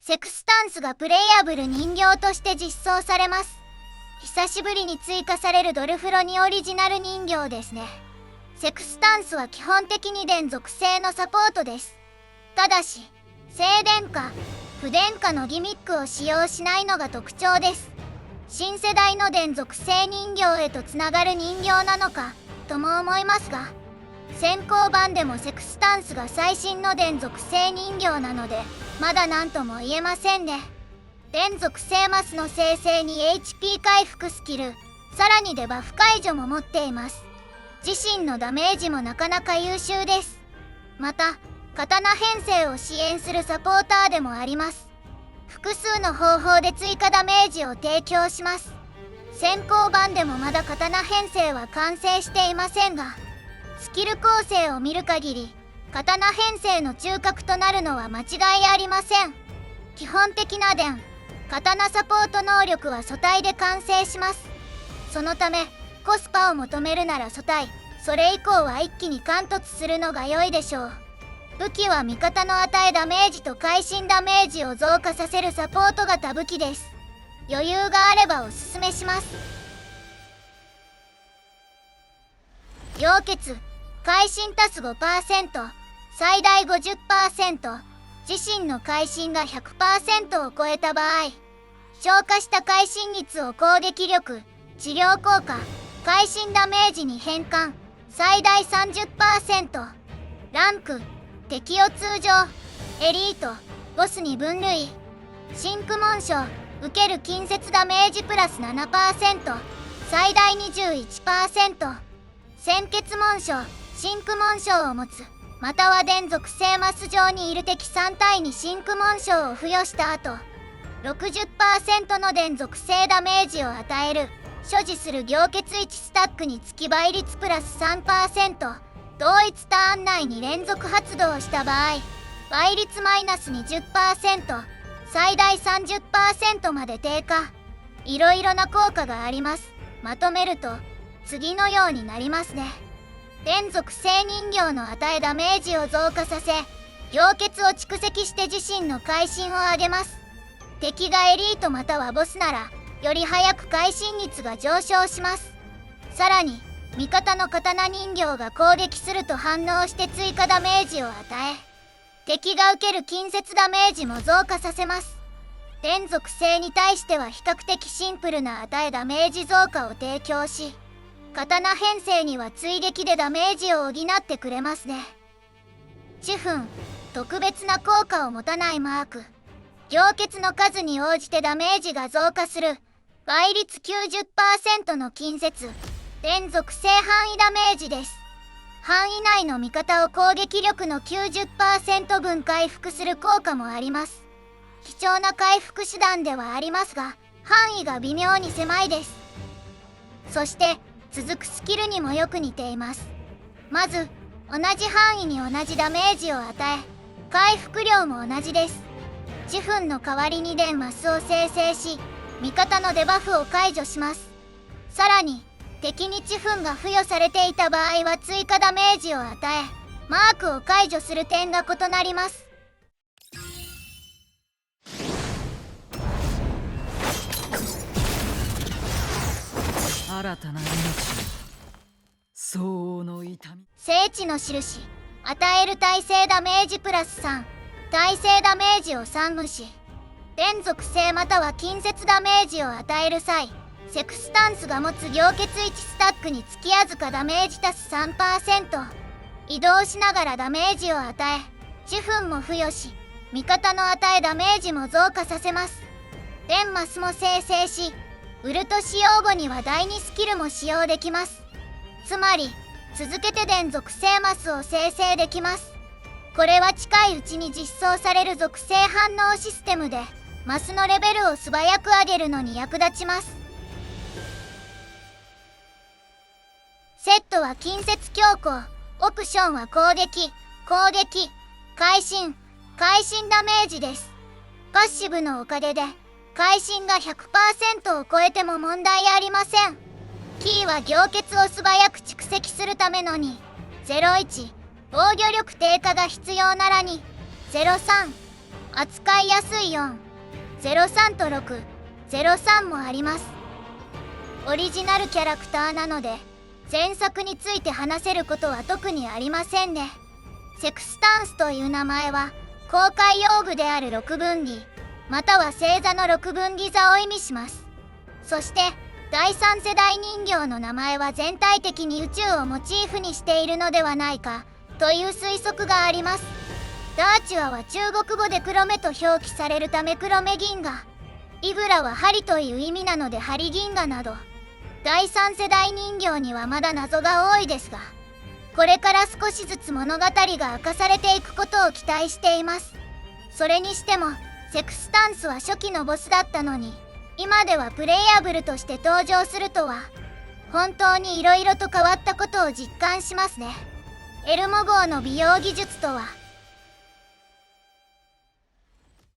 セクスタンスがプレイアブル人形として実装されます。久しぶりに追加されるドルフロニオリジナル人形ですね。セクスタンスは基本的に電属性のサポートです。ただし、静電化、不電化のギミックを使用しないのが特徴です。新世代の電属性人形へとつながる人形なのかとも思いますが、先行版でもセクスタンスが最新の電属性人形なのでまだ何とも言えませんね。電属性マスの生成に HP 回復スキル、さらにデバフ解除も持っています。自身のダメージもなかなか優秀です。また刀編成を支援するサポーターでもあります。複数の方法で追加ダメージを提供します。先行版でもまだ刀編成は完成していませんが、スキル構成を見る限り刀編成の中核となるのは間違いありません。基本的な電刀サポート能力は素体で完成します。そのためコスパを求めるなら素体、それ以降は一気に貫突するのが良いでしょう。武器は味方の与えダメージと会心ダメージを増加させるサポート型武器です。余裕があればおすすめします。溶血、会心足す 5%、最大 50%、自身の会心が 100% を超えた場合、超過した会心率を攻撃力、治療効果、会心ダメージに変換、最大 30%。ランク、敵を通常、エリート、ボスに分類。真空紋章、受ける近接ダメージプラス 7%、最大 21%。鮮血紋章、真空紋章を持つ、または電属性マス上にいる敵3体に真空紋章を付与した後、60% の電属性ダメージを与える。所持する凝結1スタックにつき倍率プラス 3%。同一ターン内に連続発動した場合、倍率マイナス 20%、最大 30% まで低下。いろいろな効果があります。まとめると次のようになりますね。電属性人形の与えダメージを増加させ、凝結を蓄積して自身の会心を上げます。敵がエリートまたはボスならより早く会心率が上昇します。さらに味方の刀人形が攻撃すると反応して追加ダメージを与え、敵が受ける近接ダメージも増加させます。電属性に対しては比較的シンプルな与えダメージ増加を提供し、刀編成には追撃でダメージを補ってくれますね。チフン、特別な効果を持たないマーク。凝結の数に応じてダメージが増加する。倍率 90% の近接、電属性範囲ダメージです。範囲内の味方を攻撃力の 90% 分回復する効果もあります。貴重な回復手段ではありますが、範囲が微妙に狭いです。そして続くスキルにもよく似ています。まず同じ範囲に同じダメージを与え、回復量も同じです。チフンの代わりに電マスを生成し、味方のデバフを解除します。さらに敵にチフンが付与されていた場合は追加ダメージを与え、マークを解除する点が異なります。新たな命、相応の痛み。聖地の印、与える耐性ダメージプラス3、耐性ダメージを3無視。電属性または近接ダメージを与える際、セクスタンスが持つ凝結1スタックにつきわずかダメージ足す 3%。 移動しながらダメージを与え、チフンも付与し、味方の与えダメージも増加させます。電マスも生成し、ウルト使用後には第2スキルも使用できます。つまり続けて電属性マスを生成できます。これは近いうちに実装される属性反応システムでマスのレベルを素早く上げるのに役立ちます。セットは近接強行、オプションは攻撃、会心ダメージです。パッシブのおかげで会心が 100% を超えても問題ありません。キーは凝結を素早く蓄積するための2、01、防御力低下が必要なら2、03、扱いやすい403と603もあります。オリジナルキャラクターなので前作について話せることは特にありませんね。セクスタンスという名前は公開用具である六分岐または星座の六分岐座を意味します。そして第3世代人形の名前は全体的に宇宙をモチーフにしているのではないかという推測があります。ダーチュアは中国語で黒目と表記されるため黒目銀河、イグラは針という意味なので針銀河など第3世代人形にはまだ謎が多いですが、これから少しずつ物語が明かされていくことを期待しています。それにしてもセクスタンスは初期のボスだったのに今ではプレイヤブルとして登場するとは本当に色々と変わったことを実感しますね。エルモ号の美容技術とは